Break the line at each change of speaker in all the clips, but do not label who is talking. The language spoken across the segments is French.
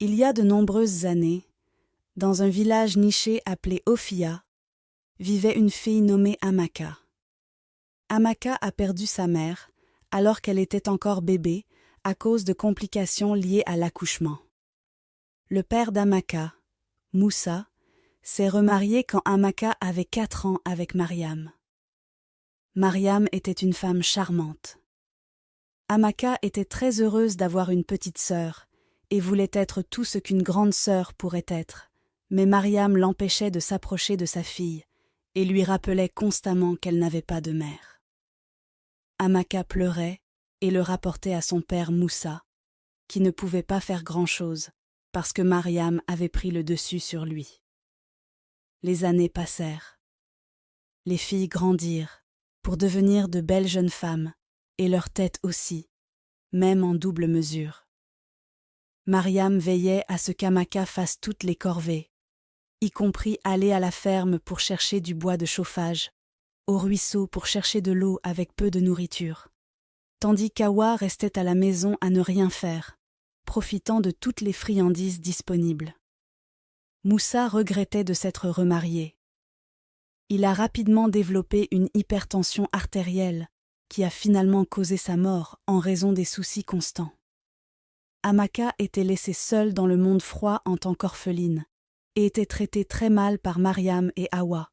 Il y a de nombreuses années, dans un village niché appelé Ophia, vivait une fille nommée Amaka. Amaka a perdu sa mère alors qu'elle était encore bébé à cause de complications liées à l'accouchement. Le père d'Amaka, Moussa, s'est remarié quand Amaka avait 4 ans avec Mariam. Mariam était une femme charmante. Amaka était très heureuse d'avoir une petite sœur et voulait être tout ce qu'une grande sœur pourrait être, mais Mariam l'empêchait de s'approcher de sa fille et lui rappelait constamment qu'elle n'avait pas de mère. Amaka pleurait et le rapportait à son père Moussa, qui ne pouvait pas faire grand-chose parce que Mariam avait pris le dessus sur lui. Les années passèrent. Les filles grandirent pour devenir de belles jeunes femmes, et leur tête aussi, même en double mesure. Mariam veillait à ce qu'Amaka fasse toutes les corvées, y compris aller à la ferme pour chercher du bois de chauffage, au ruisseau pour chercher de l'eau avec peu de nourriture, tandis qu'Awa restait à la maison à ne rien faire, profitant de toutes les friandises disponibles. Moussa regrettait de s'être remarié. Il a rapidement développé une hypertension artérielle qui a finalement causé sa mort en raison des soucis constants. Amaka était laissée seule dans le monde froid en tant qu'orpheline et était traitée très mal par Mariam et Awa.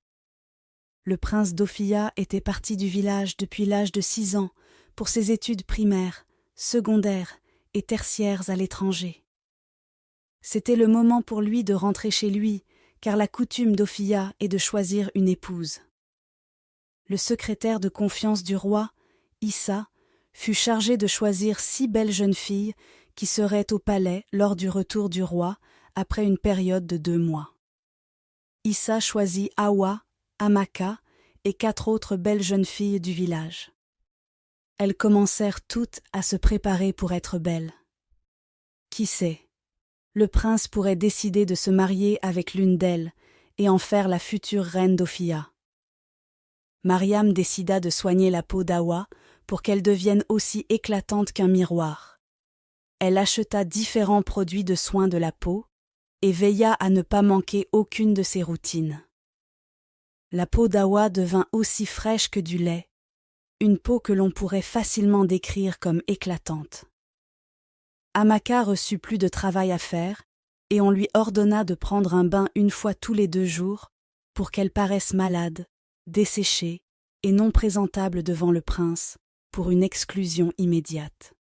Le prince d'Ophia était parti du village depuis l'âge de 6 ans pour ses études primaires, secondaires et tertiaires à l'étranger. C'était le moment pour lui de rentrer chez lui, car la coutume d'Ophia est de choisir une épouse. Le secrétaire de confiance du roi, Issa, fut chargé de choisir 6 belles jeunes filles qui seraient au palais lors du retour du roi après une période de 2 mois. Issa choisit Awa, Amaka et 4 autres belles jeunes filles du village. Elles commencèrent toutes à se préparer pour être belles. Qui sait, le prince pourrait décider de se marier avec l'une d'elles et en faire la future reine d'Ophia. Mariam décida de soigner la peau d'Awa pour qu'elle devienne aussi éclatante qu'un miroir. Elle acheta différents produits de soins de la peau et veilla à ne pas manquer aucune de ses routines. La peau d'Awa devint aussi fraîche que du lait, une peau que l'on pourrait facilement décrire comme éclatante. Amaka reçut plus de travail à faire et on lui ordonna de prendre un bain 1 fois tous les 2 jours pour qu'elle paraisse malade, desséchée et non présentable devant le prince pour une exclusion immédiate.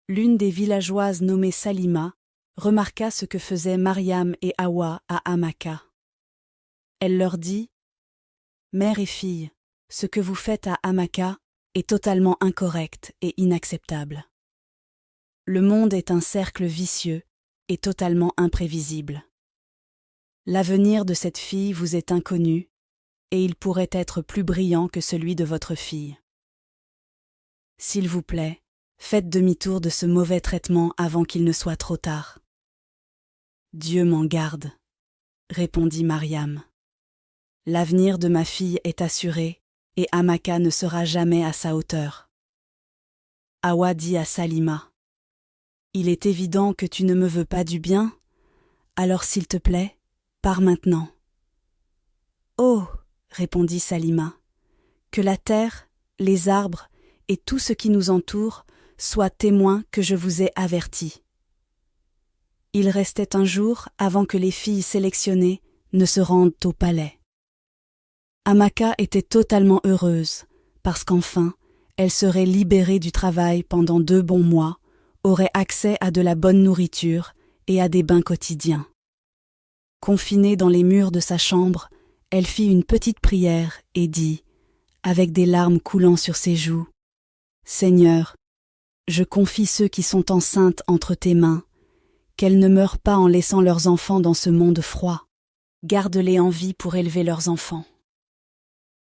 L'une des villageoises nommée Salima remarqua ce que faisaient Mariam et Awa à Amaka. Elle leur dit « Mère et fille, ce que vous faites à Amaka est totalement incorrect et inacceptable. Le monde est un cercle vicieux et totalement imprévisible. L'avenir de cette fille vous est inconnu et il pourrait être plus brillant que celui de votre fille. S'il vous plaît, faites demi-tour de ce mauvais traitement avant qu'il ne soit trop tard. » « Dieu m'en garde, » répondit Mariam. « L'avenir de ma fille est assuré et Amaka ne sera jamais à sa hauteur. » Awa dit à Salima, « Il est évident que tu ne me veux pas du bien, alors s'il te plaît, pars maintenant. »« Oh » répondit Salima, « que la terre, les arbres et tout ce qui nous entoure soient témoins que je vous ai avertis. » Il restait un jour avant que les filles sélectionnées ne se rendent au palais. Amaka était totalement heureuse, parce qu'enfin, elle serait libérée du travail pendant 2 bons mois, aurait accès à de la bonne nourriture et à des bains quotidiens. Confinée dans les murs de sa chambre, elle fit une petite prière et dit, avec des larmes coulant sur ses joues, « Seigneur, je confie ceux qui sont enceintes entre tes mains, qu'elles ne meurent pas en laissant leurs enfants dans ce monde froid. Garde-les en vie pour élever leurs enfants.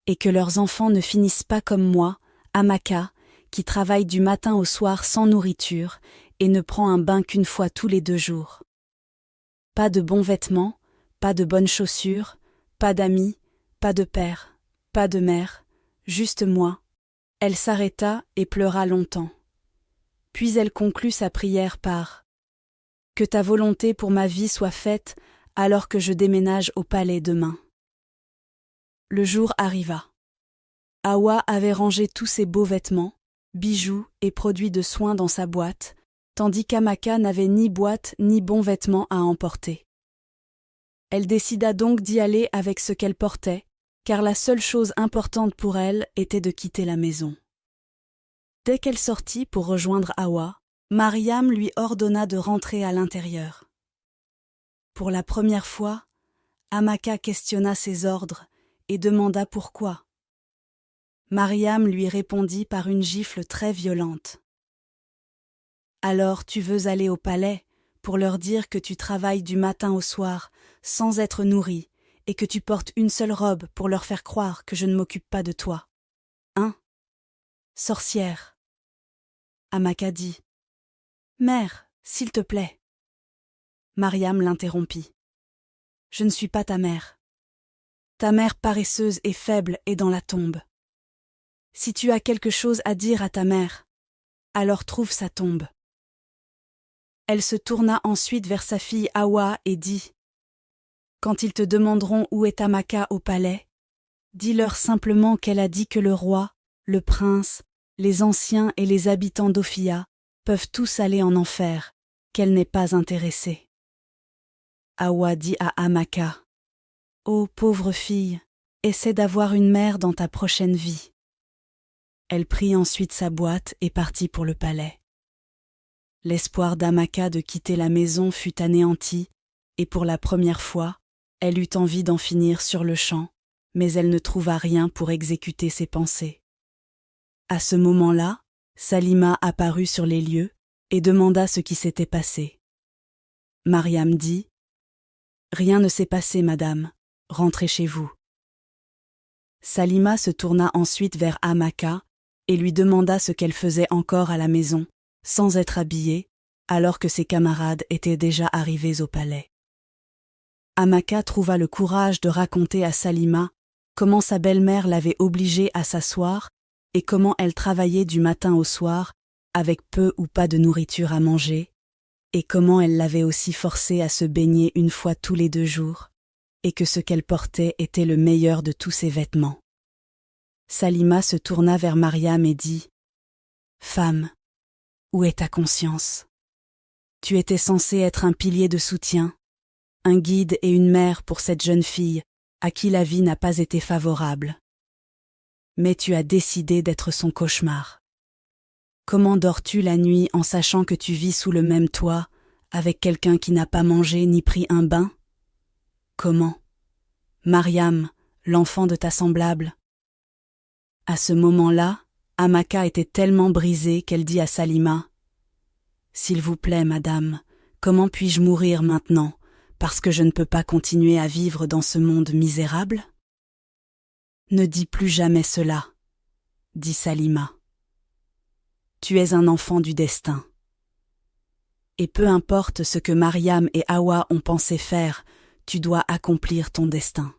Et que leurs enfants ne finissent pas comme moi, Amaka, qui travaille du matin au soir sans nourriture et ne prend un bain qu'1 fois tous les 2 jours. Pas de bons vêtements, pas de bonnes chaussures, pas d'amis, pas de père, pas de mère, juste moi. » Elle s'arrêta et pleura longtemps. Puis elle conclut sa prière par « Que ta volonté pour ma vie soit faite alors que je déménage au palais demain. » Le jour arriva. Hawa avait rangé tous ses beaux vêtements, bijoux et produits de soins dans sa boîte, tandis qu'Amaka n'avait ni boîte ni bons vêtements à emporter. Elle décida donc d'y aller avec ce qu'elle portait, car la seule chose importante pour elle était de quitter la maison. Dès qu'elle sortit pour rejoindre Hawa, Mariam lui ordonna de rentrer à l'intérieur. Pour la première fois, Amaka questionna ses ordres et demanda pourquoi. Mariam lui répondit par une gifle très violente. « Alors tu veux aller au palais pour leur dire que tu travailles du matin au soir sans être nourrie et que tu portes une seule robe pour leur faire croire que je ne m'occupe pas de toi. Hein? Sorcière. » Amaka dit. « Mère, s'il te plaît. » Mariam l'interrompit. « Je ne suis pas ta mère. Ta mère paresseuse et faible est dans la tombe. Si tu as quelque chose à dire à ta mère, alors trouve sa tombe. » Elle se tourna ensuite vers sa fille Hawa et dit « Quand ils te demanderont où est Amaka au palais, dis-leur simplement qu'elle a dit que le roi, le prince, les anciens et les habitants d'Ophia peuvent tous aller en enfer, qu'elle n'est pas intéressée. » Hawa dit à Amaka « Ô pauvre fille, essaie d'avoir une mère dans ta prochaine vie. » Elle prit ensuite sa boîte et partit pour le palais. L'espoir d'Amaka de quitter la maison fut anéanti, et pour la première fois, elle eut envie d'en finir sur le champ, mais elle ne trouva rien pour exécuter ses pensées. À ce moment-là, Salima apparut sur les lieux et demanda ce qui s'était passé. Mariam dit « Rien ne s'est passé, madame, rentrez chez vous. » Salima se tourna ensuite vers Amaka et lui demanda ce qu'elle faisait encore à la maison, sans être habillée, alors que ses camarades étaient déjà arrivés au palais. Amaka trouva le courage de raconter à Salima comment sa belle-mère l'avait obligée à s'asseoir et comment elle travaillait du matin au soir avec peu ou pas de nourriture à manger, et comment elle l'avait aussi forcée à se baigner une fois tous les 2 jours, et que ce qu'elle portait était le meilleur de tous ses vêtements. Salima se tourna vers Mariam et dit « Femme, où est ta conscience? Tu étais censée être un pilier de soutien, un guide et une mère pour cette jeune fille à qui la vie n'a pas été favorable. Mais tu as décidé d'être son cauchemar. Comment dors-tu la nuit en sachant que tu vis sous le même toit avec quelqu'un qui n'a pas mangé ni pris un bain? Comment? Mariam, l'enfant de ta semblable. » À ce moment-là, Amaka était tellement brisée qu'elle dit à Salima « S'il vous plaît, madame, comment puis-je mourir maintenant, parce que je ne peux pas continuer à vivre dans ce monde misérable ?»« Ne dis plus jamais cela, » dit Salima. « Tu es un enfant du destin. Et peu importe ce que Mariam et Hawa ont pensé faire, tu dois accomplir ton destin. »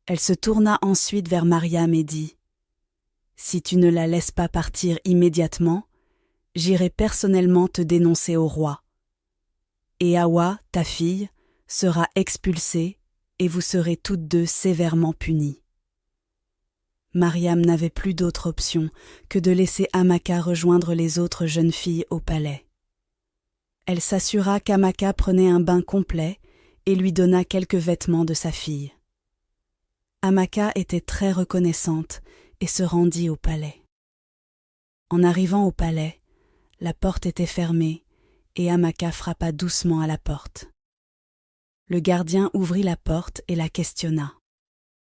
Elle se tourna ensuite vers Mariam et dit « Si tu ne la laisses pas partir immédiatement, j'irai personnellement te dénoncer au roi. Et Hawa, ta fille, sera expulsée et vous serez toutes 2 sévèrement punies. » Mariam n'avait plus d'autre option que de laisser Amaka rejoindre les autres jeunes filles au palais. Elle s'assura qu'Amaka prenait un bain complet et lui donna quelques vêtements de sa fille. Amaka était très reconnaissante et se rendit au palais. En arrivant au palais, la porte était fermée et Amaka frappa doucement à la porte. Le gardien ouvrit la porte et la questionna.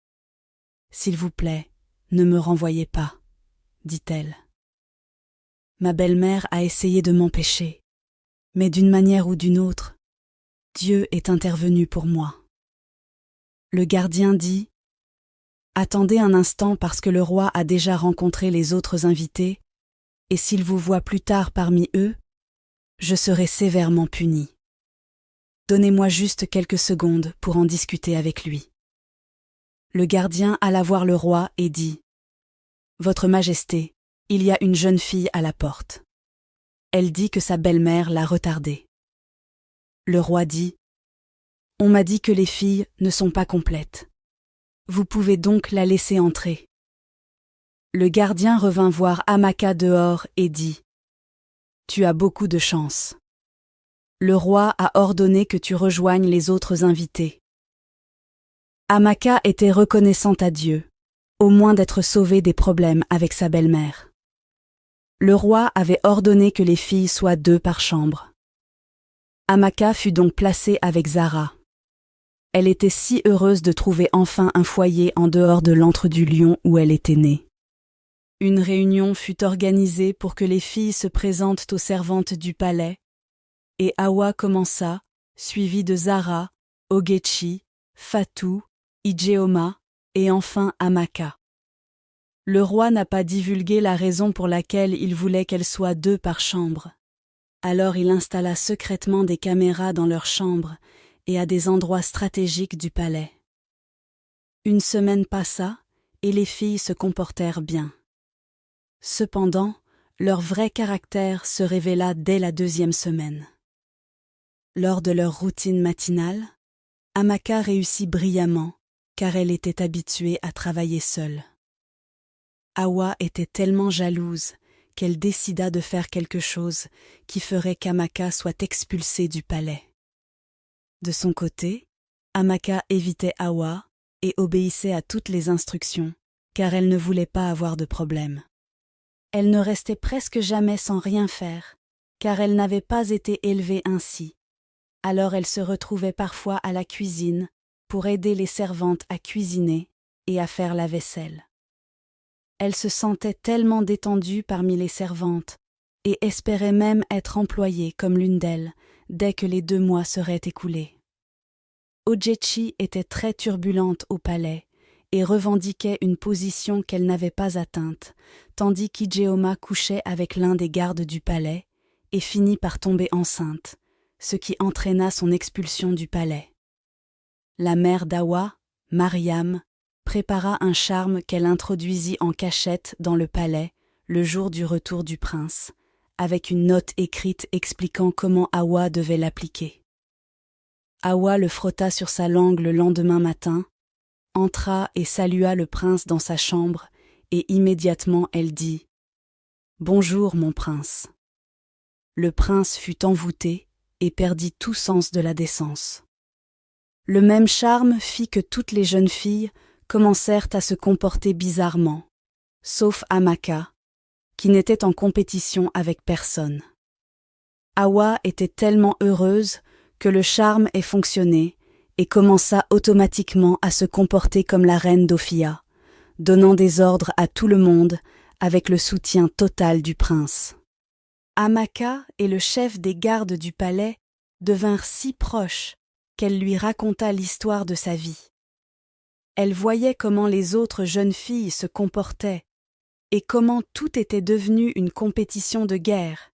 « S'il vous plaît, ne me renvoyez pas, » dit-elle. « Ma belle-mère a essayé de m'empêcher, mais d'une manière ou d'une autre, Dieu est intervenu pour moi. » Le gardien dit « Attendez un instant parce que le roi a déjà rencontré les autres invités, et s'il vous voit plus tard parmi eux, je serai sévèrement puni. Donnez-moi juste quelques secondes pour en discuter avec lui. » Le gardien alla voir le roi et dit « Votre Majesté, il y a une jeune fille à la porte. Elle dit que sa belle-mère l'a retardée. Le roi dit « On m'a dit que les filles ne sont pas complètes. Vous pouvez donc la laisser entrer. » Le gardien revint voir Amaka dehors et dit « Tu as beaucoup de chance. Le roi a ordonné que tu rejoignes les autres invités. » Amaka était reconnaissante à Dieu, au moins d'être sauvée des problèmes avec sa belle-mère. Le roi avait ordonné que les filles soient 2 par chambre. Amaka fut donc placée avec Zara. Elle était si heureuse de trouver enfin un foyer en dehors de l'antre du lion où elle était née. Une réunion fut organisée pour que les filles se présentent aux servantes du palais, et Hawa commença, suivie de Zara, Ogechi, Fatou, Ijeoma et enfin Amaka. Le roi n'a pas divulgué la raison pour laquelle il voulait qu'elles soient 2 par chambre. Alors il installa secrètement des caméras dans leurs chambres et à des endroits stratégiques du palais. Une semaine passa et les filles se comportèrent bien. Cependant, leur vrai caractère se révéla dès la 2e semaine. Lors de leur routine matinale, Amaka réussit brillamment car elle était habituée à travailler seule. Hawa était tellement jalouse qu'elle décida de faire quelque chose qui ferait qu'Amaka soit expulsée du palais. De son côté, Amaka évitait Hawa et obéissait à toutes les instructions, car elle ne voulait pas avoir de problème. Elle ne restait presque jamais sans rien faire, car elle n'avait pas été élevée ainsi. Alors elle se retrouvait parfois à la cuisine pour aider les servantes à cuisiner et à faire la vaisselle. Elle se sentait tellement détendue parmi les servantes et espérait même être employée comme l'une d'elles dès que les 2 mois seraient écoulés. Ogechi était très turbulente au palais et revendiquait une position qu'elle n'avait pas atteinte, tandis qu'Ijeoma couchait avec l'un des gardes du palais et finit par tomber enceinte, ce qui entraîna son expulsion du palais. La mère d'Hawa, Mariam, prépara un charme qu'elle introduisit en cachette dans le palais le jour du retour du prince, avec une note écrite expliquant comment Hawa devait l'appliquer. Hawa le frotta sur sa langue le lendemain matin, entra et salua le prince dans sa chambre, et immédiatement elle dit « Bonjour, mon prince ». Le prince fut envoûté et perdit tout sens de la décence. Le même charme fit que toutes les jeunes filles commencèrent à se comporter bizarrement, sauf Amaka, qui n'était en compétition avec personne. Hawa était tellement heureuse que le charme ait fonctionné et commença automatiquement à se comporter comme la reine d'Ophia, donnant des ordres à tout le monde avec le soutien total du prince. Amaka et le chef des gardes du palais devinrent si proches qu'elle lui raconta l'histoire de sa vie. Elle voyait comment les autres jeunes filles se comportaient et comment tout était devenu une compétition de guerre,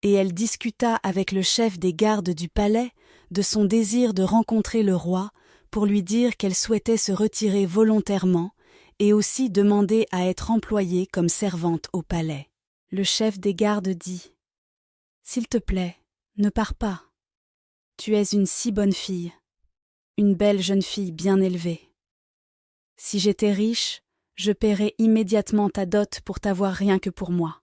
et elle discuta avec le chef des gardes du palais de son désir de rencontrer le roi pour lui dire qu'elle souhaitait se retirer volontairement et aussi demander à être employée comme servante au palais. Le chef des gardes dit « S'il te plaît, ne pars pas. Tu es une si bonne fille, une belle jeune fille bien élevée. Si j'étais riche, je paierais immédiatement ta dot pour t'avoir rien que pour moi. »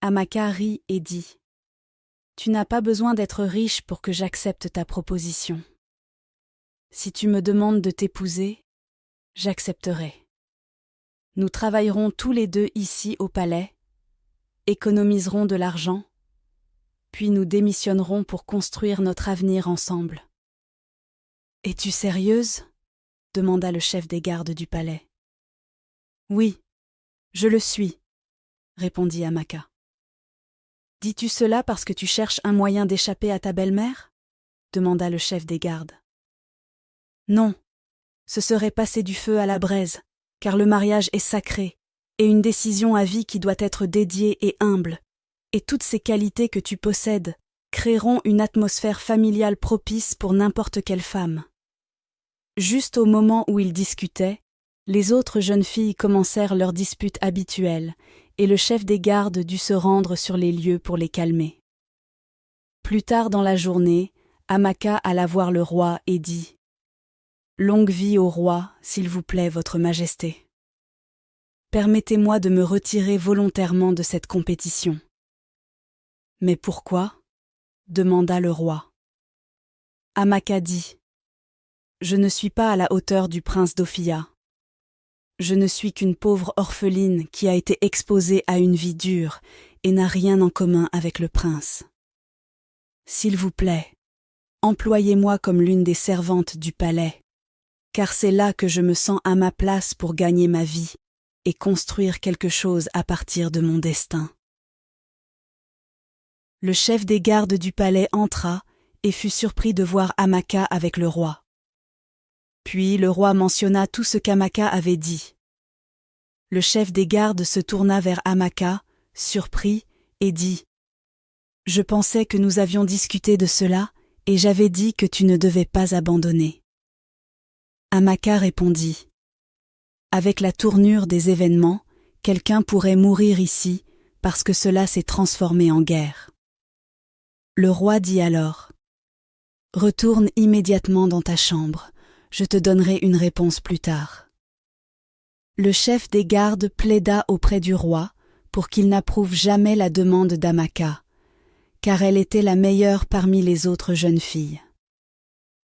Amaka rit et dit « Tu n'as pas besoin d'être riche pour que j'accepte ta proposition. Si tu me demandes de t'épouser, j'accepterai. Nous travaillerons tous les 2 ici au palais, économiserons de l'argent, puis nous démissionnerons pour construire notre avenir ensemble. » « Es-tu sérieuse ?» demanda le chef des gardes du palais. « Oui, je le suis, » répondit Amaka. « Dis-tu cela parce que tu cherches un moyen d'échapper à ta belle-mère » demanda le chef des gardes. « Non, ce serait passer du feu à la braise, car le mariage est sacré, et une décision à vie qui doit être dédiée et humble, et toutes ces qualités que tu possèdes créeront une atmosphère familiale propice pour n'importe quelle femme. » Juste au moment où ils discutaient, les autres jeunes filles commencèrent leur dispute habituelle et le chef des gardes dut se rendre sur les lieux pour les calmer. Plus tard dans la journée, Amaka alla voir le roi et dit « Longue vie au roi, s'il vous plaît, votre majesté. Permettez-moi de me retirer volontairement de cette compétition. » « Mais pourquoi ?» demanda le roi. Amaka dit « Je ne suis pas à la hauteur du prince d'Ophia. Je ne suis qu'une pauvre orpheline qui a été exposée à une vie dure et n'a rien en commun avec le prince. S'il vous plaît, employez-moi comme l'une des servantes du palais, car c'est là que je me sens à ma place pour gagner ma vie et construire quelque chose à partir de mon destin. » Le chef des gardes du palais entra et fut surpris de voir Amaka avec le roi. Puis le roi mentionna tout ce qu'Amaka avait dit. Le chef des gardes se tourna vers Amaka, surpris, et dit « Je pensais que nous avions discuté de cela, et j'avais dit que tu ne devais pas abandonner. » Amaka répondit « Avec la tournure des événements, quelqu'un pourrait mourir ici, parce que cela s'est transformé en guerre. » Le roi dit alors « Retourne immédiatement dans ta chambre, je te donnerai une réponse plus tard. » Le chef des gardes plaida auprès du roi pour qu'il n'approuve jamais la demande d'Amaka, car elle était la meilleure parmi les autres jeunes filles.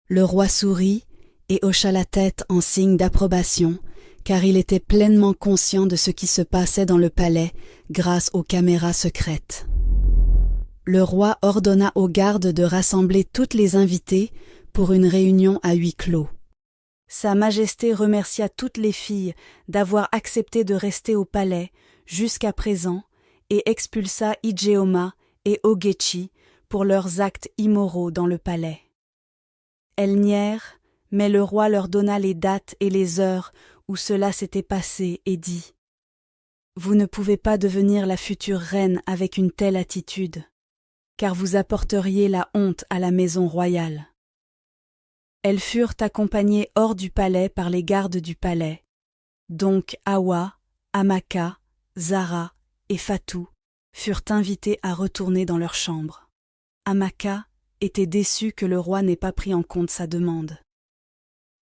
Le roi sourit et hocha la tête en signe d'approbation, car il était pleinement conscient de ce qui se passait dans le palais grâce aux caméras secrètes. Le roi ordonna aux gardes de rassembler toutes les invitées pour une réunion à huis clos. Sa Majesté remercia toutes les filles d'avoir accepté de rester au palais jusqu'à présent et expulsa Ijeoma et Ogechi pour leurs actes immoraux dans le palais. Elles nièrent, mais le roi leur donna les dates et les heures où cela s'était passé et dit « Vous ne pouvez pas devenir la future reine avec une telle attitude, car vous apporteriez la honte à la maison royale. » Elles furent accompagnées hors du palais par les gardes du palais. Donc Awa, Amaka, Zara et Fatou furent invitées à retourner dans leur chambre. Amaka était déçue que le roi n'ait pas pris en compte sa demande.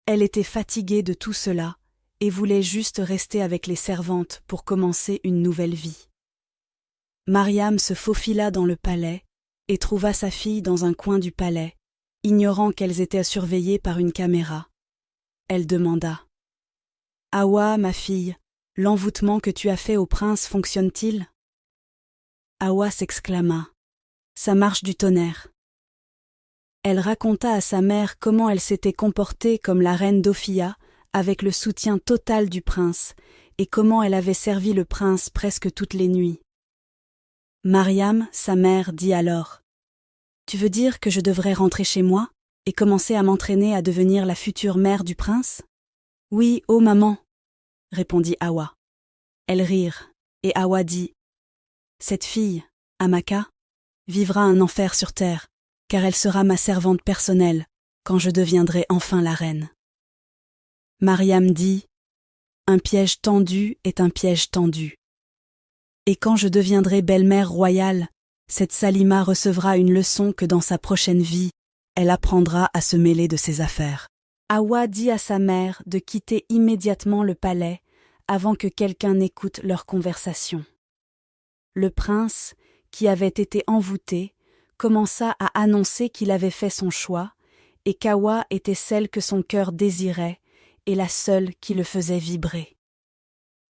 Elle était fatiguée de tout cela et voulait juste rester avec les servantes pour commencer une nouvelle vie. Mariam se faufila dans le palais et trouva sa fille dans un coin du palais, ignorant qu'elles étaient surveillées par une caméra. Elle demanda « Awa, ma fille, l'envoûtement que tu as fait au prince fonctionne-t-il » Awa s'exclama « Ça marche du tonnerre !» Elle raconta à sa mère comment elle s'était comportée comme la reine d'Ophia avec le soutien total du prince et comment elle avait servi le prince presque toutes les nuits. Mariam, sa mère, dit alors « Tu veux dire que je devrais rentrer chez moi et commencer à m'entraîner à devenir la future mère du prince ?»« Oui, ô maman !» répondit Awa. Elles rirent, et Awa dit « Cette fille, Amaka, vivra un enfer sur terre, car elle sera ma servante personnelle quand je deviendrai enfin la reine. » Mariam dit « Un piège tendu est un piège tendu. Et quand je deviendrai belle-mère royale, cette Salima recevra une leçon que dans sa prochaine vie, elle apprendra à se mêler de ses affaires. » Awa dit à sa mère de quitter immédiatement le palais avant que quelqu'un n'écoute leur conversation. Le prince, qui avait été envoûté, commença à annoncer qu'il avait fait son choix et qu'Awa était celle que son cœur désirait et la seule qui le faisait vibrer.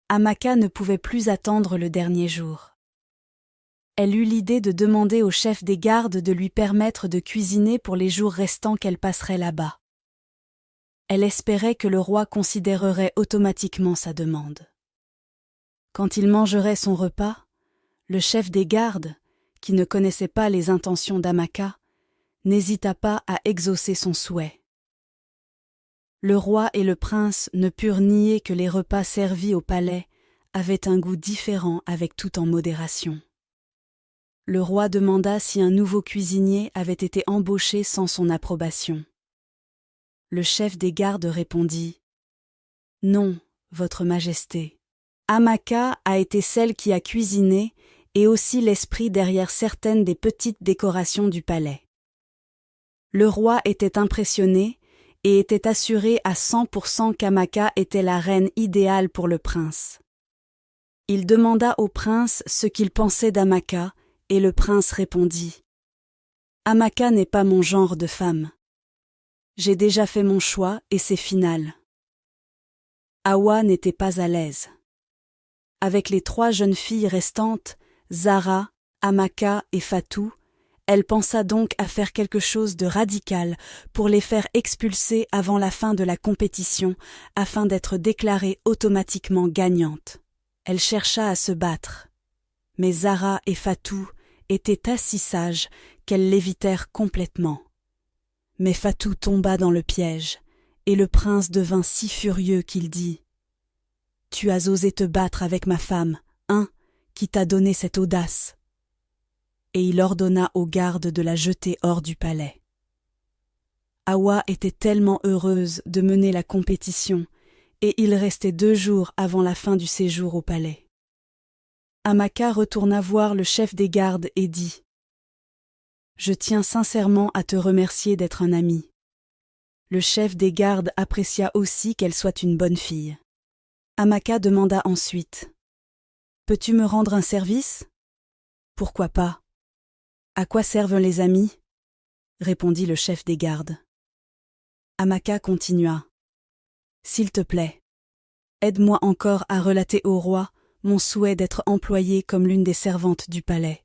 Amaka ne pouvait plus attendre le dernier jour. Elle eut l'idée de demander au chef des gardes de lui permettre de cuisiner pour les jours restants qu'elle passerait là-bas. Elle espérait que le roi considérerait automatiquement sa demande. Quand il mangerait son repas, le chef des gardes, qui ne connaissait pas les intentions d'Amaka, n'hésita pas à exaucer son souhait. Le roi et le prince ne purent nier que les repas servis au palais avaient un goût différent avec tout en modération. Le roi demanda si un nouveau cuisinier avait été embauché sans son approbation. Le chef des gardes répondit « Non, votre majesté. Amaka a été celle qui a cuisiné et aussi l'esprit derrière certaines des petites décorations du palais. » Le roi était impressionné et était assuré à 100% qu'Amaka était la reine idéale pour le prince. Il demanda au prince ce qu'il pensait d'Amaka, et le prince répondit « Amaka n'est pas mon genre de femme. J'ai déjà fait mon choix et c'est final. » Hawa n'était pas à l'aise. Avec les 3 jeunes filles restantes, Zara, Amaka et Fatou, elle pensa donc à faire quelque chose de radical pour les faire expulser avant la fin de la compétition afin d'être déclarée automatiquement gagnante. Elle chercha à se battre, mais Zara et Fatou étaient assez sages qu'elles l'évitèrent complètement. Mais Fatou tomba dans le piège, et le prince devint si furieux qu'il dit « Tu as osé te battre avec ma femme, hein, qui t'a donné cette audace ?» Et il ordonna aux gardes de la jeter hors du palais. Hawa était tellement heureuse de mener la compétition, et il restait 2 jours avant la fin du séjour au palais. Amaka retourna voir le chef des gardes et dit « Je tiens sincèrement à te remercier d'être un ami. » Le chef des gardes apprécia aussi qu'elle soit une bonne fille. Amaka demanda ensuite « Peux-tu me rendre un service ?»« Pourquoi pas ? À quoi servent les amis ?» répondit le chef des gardes. Amaka continua. « S'il te plaît, aide-moi encore à relater au roi mon souhait d'être employée comme l'une des servantes du palais.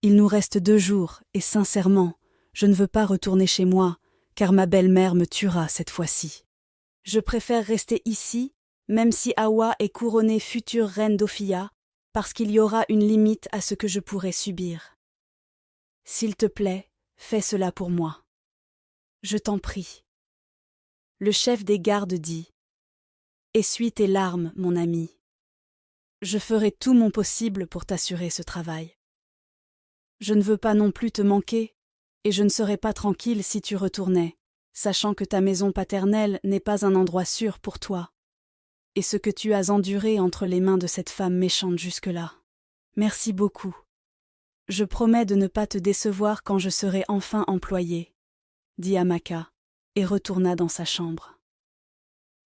Il nous reste 2 jours et sincèrement, je ne veux pas retourner chez moi, car ma belle-mère me tuera cette fois-ci. Je préfère rester ici, même si Hawa est couronnée future reine d'Ophia, parce qu'il y aura une limite à ce que je pourrai subir. S'il te plaît, fais cela pour moi. Je t'en prie. » Le chef des gardes dit « Essuie tes larmes, mon ami. Je ferai tout mon possible pour t'assurer ce travail. Je ne veux pas non plus te manquer, et je ne serais pas tranquille si tu retournais, sachant que ta maison paternelle n'est pas un endroit sûr pour toi, et ce que tu as enduré entre les mains de cette femme méchante jusque-là. Merci beaucoup. Je promets de ne pas te décevoir quand je serai enfin employée, » dit Amaka, et retourna dans sa chambre.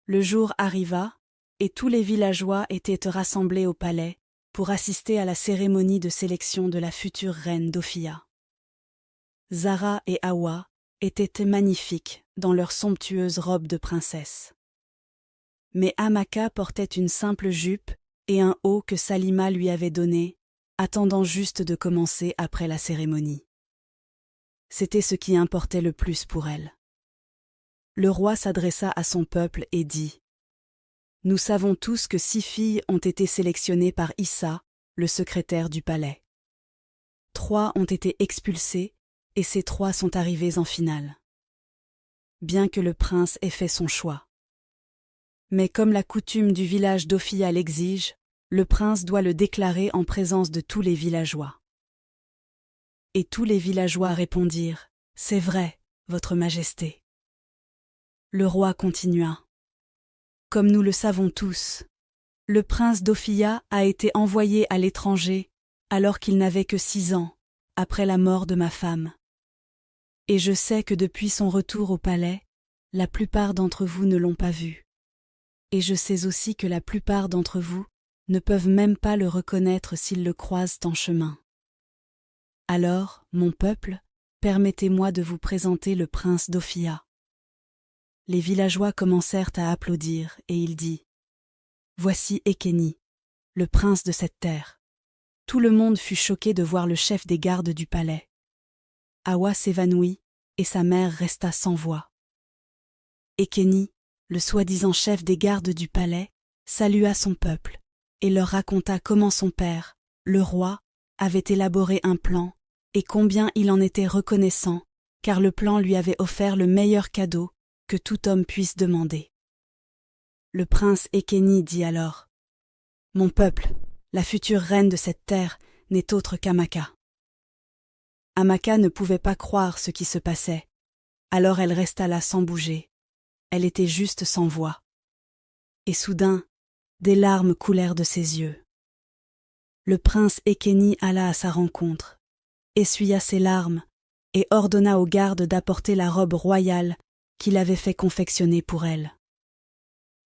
Le jour arriva, et tous les villageois étaient rassemblés au palais pour assister à la cérémonie de sélection de la future reine d'Ophia. Zara et Hawa étaient magnifiques dans leurs somptueuses robes de princesse. Mais Amaka portait une simple jupe et un haut que Salima lui avait donné, attendant juste de commencer après la cérémonie. C'était ce qui importait le plus pour elle. Le roi s'adressa à son peuple et dit « Nous savons tous que 6 filles ont été sélectionnées par Issa, le secrétaire du palais. 3 ont été expulsées et ces 3 sont arrivées en finale. Bien que le prince ait fait son choix. Mais comme la coutume du village d'Ophia l'exige, le prince doit le déclarer en présence de tous les villageois. » Et tous les villageois répondirent « C'est vrai, votre majesté. » Le roi continua. « Comme nous le savons tous, le prince d'Ophia a été envoyé à l'étranger alors qu'il n'avait que 6 ans, après la mort de ma femme. Et je sais que depuis son retour au palais, la plupart d'entre vous ne l'ont pas vu. Et je sais aussi que la plupart d'entre vous ne peuvent même pas le reconnaître s'ils le croisent en chemin. Alors, mon peuple, permettez-moi de vous présenter le prince d'Ophia. » Les villageois commencèrent à applaudir, et il dit « Voici Ekeni, le prince de cette terre. » Tout le monde fut choqué de voir le chef des gardes du palais. Hawa s'évanouit, et sa mère resta sans voix. Ekeni, le soi-disant chef des gardes du palais, salua son peuple, et leur raconta comment son père, le roi, avait élaboré un plan, et combien il en était reconnaissant, car le plan lui avait offert le meilleur cadeau que tout homme puisse demander. Le prince Ekeni dit alors « Mon peuple, la future reine de cette terre, n'est autre qu'Amaka. » Amaka ne pouvait pas croire ce qui se passait, alors elle resta là sans bouger. Elle était juste sans voix. Et soudain, des larmes coulèrent de ses yeux. Le prince Ekeni alla à sa rencontre, essuya ses larmes, et ordonna aux gardes d'apporter la robe royale qu'il avait fait confectionner pour elle.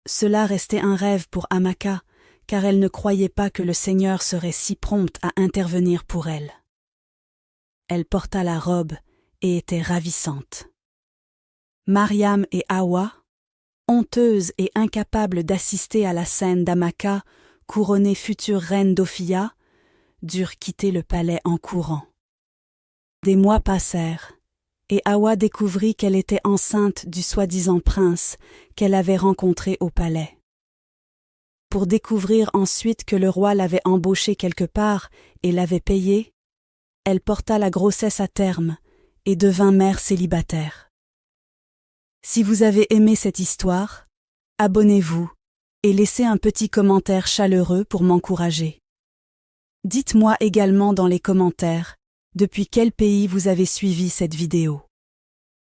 Cela restait un rêve pour Amaka, car elle ne croyait pas que le Seigneur serait si prompte à intervenir pour elle. Elle porta la robe et était ravissante. Mariam et Hawa, honteuses et incapables d'assister à la scène d'Amaka, couronnée future reine d'Ophia, durent quitter le palais en courant. Des mois passèrent, et Hawa découvrit qu'elle était enceinte du soi-disant prince qu'elle avait rencontré au palais. Pour découvrir ensuite que le roi l'avait embauchée quelque part et l'avait payée, elle porta la grossesse à terme et devint mère célibataire. Si vous avez aimé cette histoire, abonnez-vous et laissez un petit commentaire chaleureux pour m'encourager. Dites-moi également dans les commentaires depuis quel pays vous avez suivi cette vidéo.